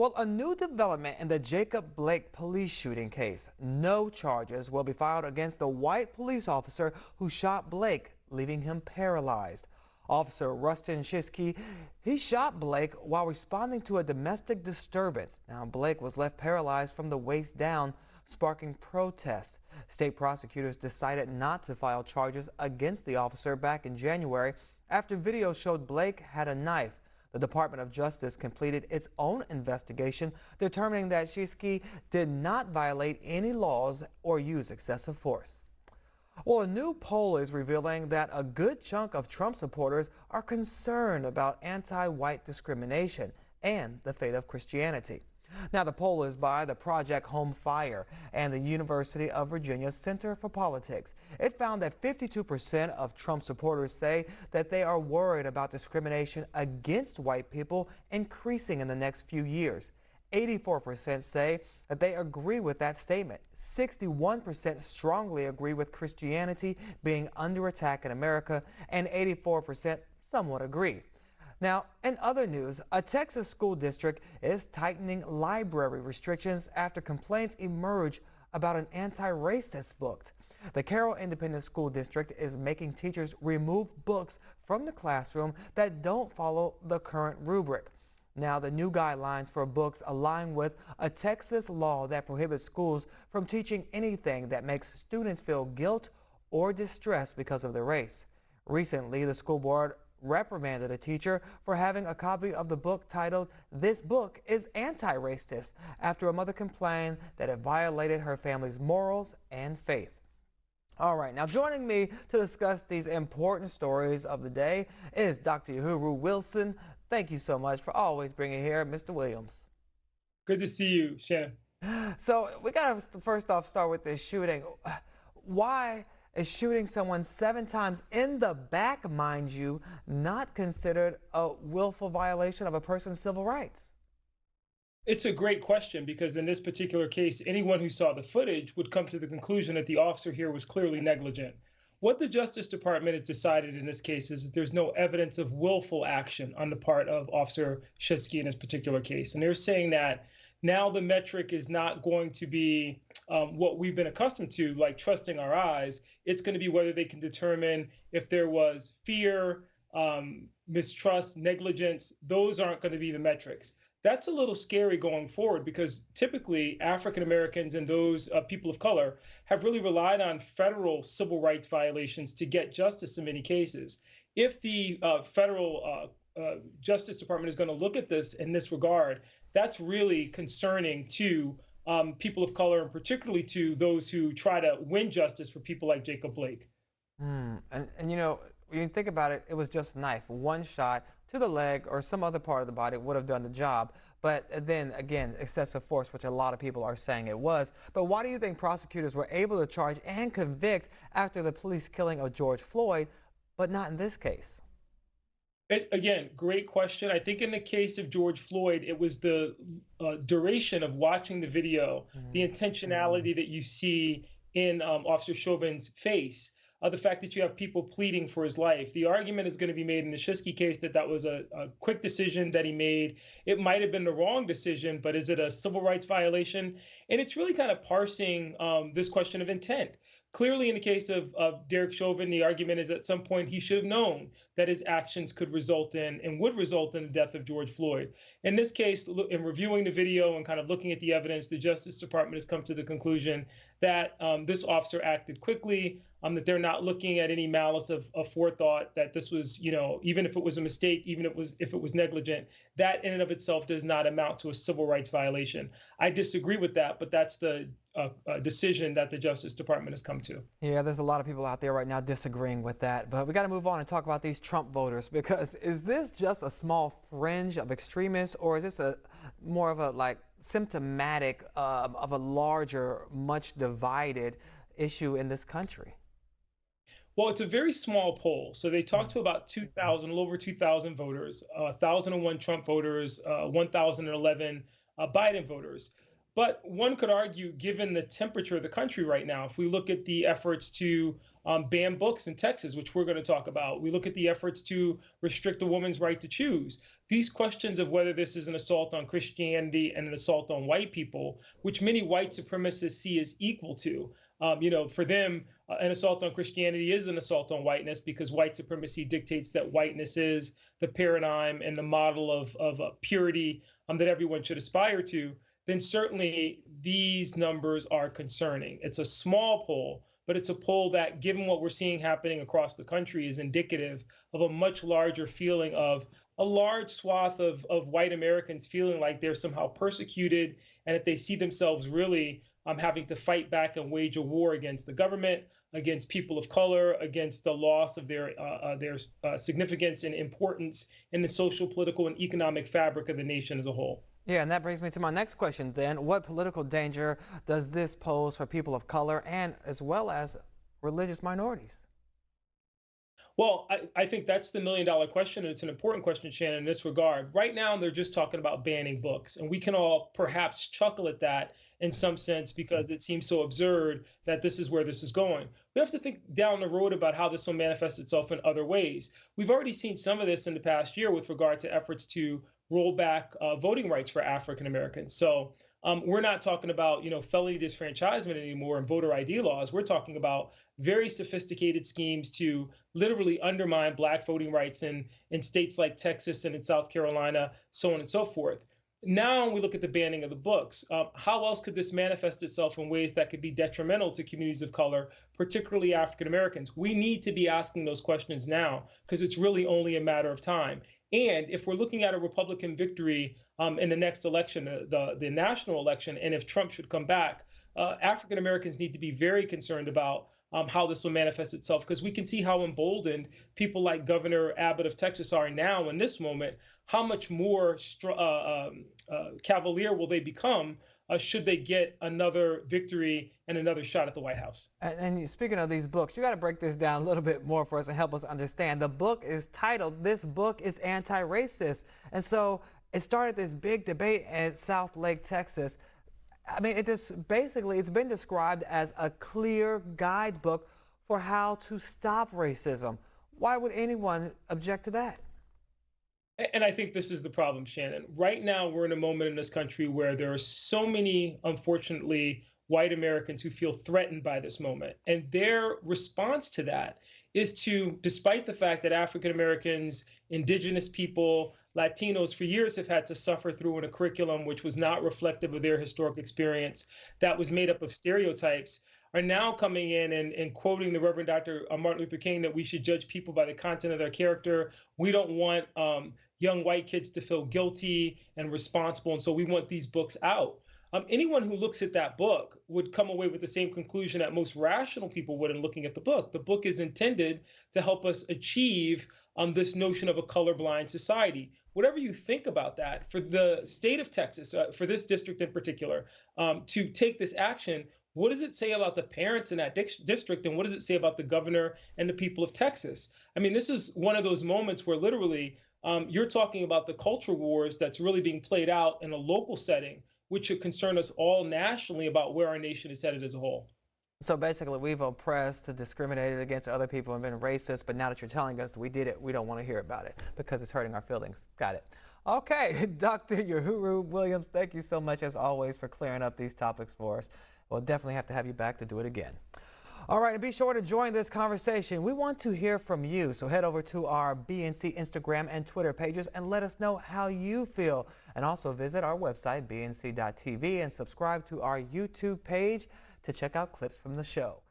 Well, a new development in the Jacob Blake police shooting case. No charges will be filed against the white police officer who shot Blake, leaving him paralyzed. Officer Rustin Shishki, he shot Blake while responding to a domestic disturbance. Now, Blake was left paralyzed from the waist down, sparking protests. State prosecutors decided not to file charges against the officer back in January after video showed Blake had a knife. The Department of Justice completed its own investigation, determining that Shishki did not violate any laws or use excessive force. Well, a new poll is revealing that a good chunk of Trump supporters are concerned about anti-white discrimination and the fate of Christianity. Now, the poll is by the Project Home Fire and the University of Virginia Center for Politics. It found that 52% of Trump supporters say that they are worried about discrimination against white people increasing in the next few years. 84% say that they agree with that statement. 61% strongly agree with Christianity being under attack in America, and 84% somewhat agree. Now, in other news, a Texas school district is tightening library restrictions after complaints emerge about an anti-racist book. The Carroll Independent School District is making teachers remove books from the classroom that don't follow the current rubric. Now, the new guidelines for books align with a Texas law that prohibits schools from teaching anything that makes students feel guilt or distress because of their race. Recently, the school board reprimanded a teacher for having a copy of the book titled "This Book is Anti-Racist" after a mother complained that it violated her family's morals and faith. All right, now joining me to discuss these important stories of the day is Dr. Yohuru Wilson. Thank you so much for always bringing here Mr. Williams. Good to see you, Shannon. So we got to first off start with this shooting. Why is shooting someone 7 times in the back, mind you, not considered a willful violation of a person's civil rights? It's a great question because in this particular case, anyone who saw the footage would come to the conclusion that the officer here was clearly negligent. What the Justice Department has decided in this case is that there's no evidence of willful action on the part of Officer Shishki in this particular case. And they're saying that now the metric is not going to be what we've been accustomed to, like trusting our eyes. It's going to be whether they can determine if there was fear, mistrust, negligence. Those aren't going to be the metrics. That's a little scary going forward because typically African Americans and those people of color have really relied on federal civil rights violations to get justice in many cases. If the federal Justice Department is going to look at this in this regard, that's really concerning to people of color and particularly to those who try to win justice for people like Jacob Blake. And you know, when you think about it, it was just a knife. One shot to the leg or some other part of the body would have done the job. But then again, excessive force, which a lot of people are saying it was. But why do you think prosecutors were able to charge and convict after the police killing of George Floyd, but not in this case? Again, great question. I think in the case of George Floyd, it was the duration of watching the video, the intentionality that you see in Officer Chauvin's face, the fact that you have people pleading for his life. The argument is going to be made in the Shishki case that that was a quick decision that he made. It might have been the wrong decision, but is it a civil rights violation? And it's really kind of parsing this question of intent. Clearly, in the case of Derek Chauvin, the argument is at some point he should have known that his actions could result in and would result in the death of George Floyd. In this case, in reviewing the video and kind of looking at the evidence, the Justice Department has come to the conclusion that this officer acted quickly, that they're not looking at any malice of forethought, that this was, you know, even if it was a mistake, even if it was negligent, that in and of itself does not amount to a civil rights violation. I disagree with that, but that's the decision that the Justice Department has come to. Yeah, there's a lot of people out there right now disagreeing with that, but we got to move on and talk about these Trump voters, because is this just a small fringe of extremists, or is this a more of a like symptomatic of a larger, much divided issue in this country? Well, it's a very small poll. So they talked to about 2,000, a little over 2,000 voters, 1,001 Trump voters, 1,011 Biden voters. But one could argue, given the temperature of the country right now, if we look at the efforts to ban books in Texas, which we're going to talk about, we look at the efforts to restrict a woman's right to choose. These questions of whether this is an assault on Christianity and an assault on white people, which many white supremacists see as equal to. For them, an assault on Christianity is an assault on whiteness because white supremacy dictates that whiteness is the paradigm and the model of purity that everyone should aspire to. Then certainly these numbers are concerning. It's a small poll, but it's a poll that, given what we're seeing happening across the country, is indicative of a much larger feeling of a large swath of white Americans feeling like they're somehow persecuted, and that they see themselves really having to fight back and wage a war against the government, against people of color, against the loss of their significance and importance in the social, political, and economic fabric of the nation as a whole. Yeah, and that brings me to my next question then. What political danger does this pose for people of color and as well as religious minorities? Well, I think that's the million-dollar question, and it's an important question, Shannon, in this regard. Right now, they're just talking about banning books, and we can all perhaps chuckle at that in some sense because it seems so absurd that this is where this is going. We have to think down the road about how this will manifest itself in other ways. We've already seen some of this in the past year with regard to efforts to roll back voting rights for African Americans. So we're not talking about, felony disfranchisement anymore and voter ID laws. We're talking about very sophisticated schemes to literally undermine Black voting rights in states like Texas and in South Carolina, so on and so forth. Now we look at the banning of the books. How else could this manifest itself in ways that could be detrimental to communities of color, particularly African Americans? We need to be asking those questions now because it's really only a matter of time. And if we're looking at a Republican victory in the next election, the national election, and if Trump should come back, African Americans need to be very concerned about how this will manifest itself, because we can see how emboldened people like Governor Abbott of Texas are now in this moment. How much more cavalier will they become should they get another victory and another shot at the White House? And speaking of these books, you got to break this down a little bit more for us and help us understand. The book is titled, "This Book is Anti-Racist." And so it started this big debate in South Lake, Texas. I mean, it's been described as a clear guidebook for how to stop racism. Why would anyone object to that? And I think this is the problem, Shannon. Right now, we're in a moment in this country where there are so many, unfortunately, white Americans who feel threatened by this moment. And their response to that is to, despite the fact that African Americans, indigenous people, Latinos for years have had to suffer through in a curriculum which was not reflective of their historic experience, that was made up of stereotypes, are now coming in and quoting the Reverend Dr. Martin Luther King that we should judge people by the content of their character. We don't want young white kids to feel guilty and responsible, and so we want these books out. Anyone who looks at that book would come away with the same conclusion that most rational people would in looking at the book. The book is intended to help us achieve this notion of a colorblind society. Whatever you think about that, for the state of Texas, for this district in particular, to take this action, what does it say about the parents in that district, and what does it say about the governor and the people of Texas? I mean, this is one of those moments where literally you're talking about the culture wars that's really being played out in a local setting, which should concern us all nationally about where our nation is headed as a whole. So basically, we've oppressed, discriminated against other people, and been racist, but now that you're telling us we did it, we don't want to hear about it because it's hurting our feelings. Got it. Okay, Dr. Yohuru Williams, thank you so much, as always, for clearing up these topics for us. We'll definitely have to have you back to do it again. All right, and be sure to join this conversation. We want to hear from you, so head over to our BNC Instagram and Twitter pages and let us know how you feel. And also visit our website, bnc.tv, and subscribe to our YouTube page to check out clips from the show.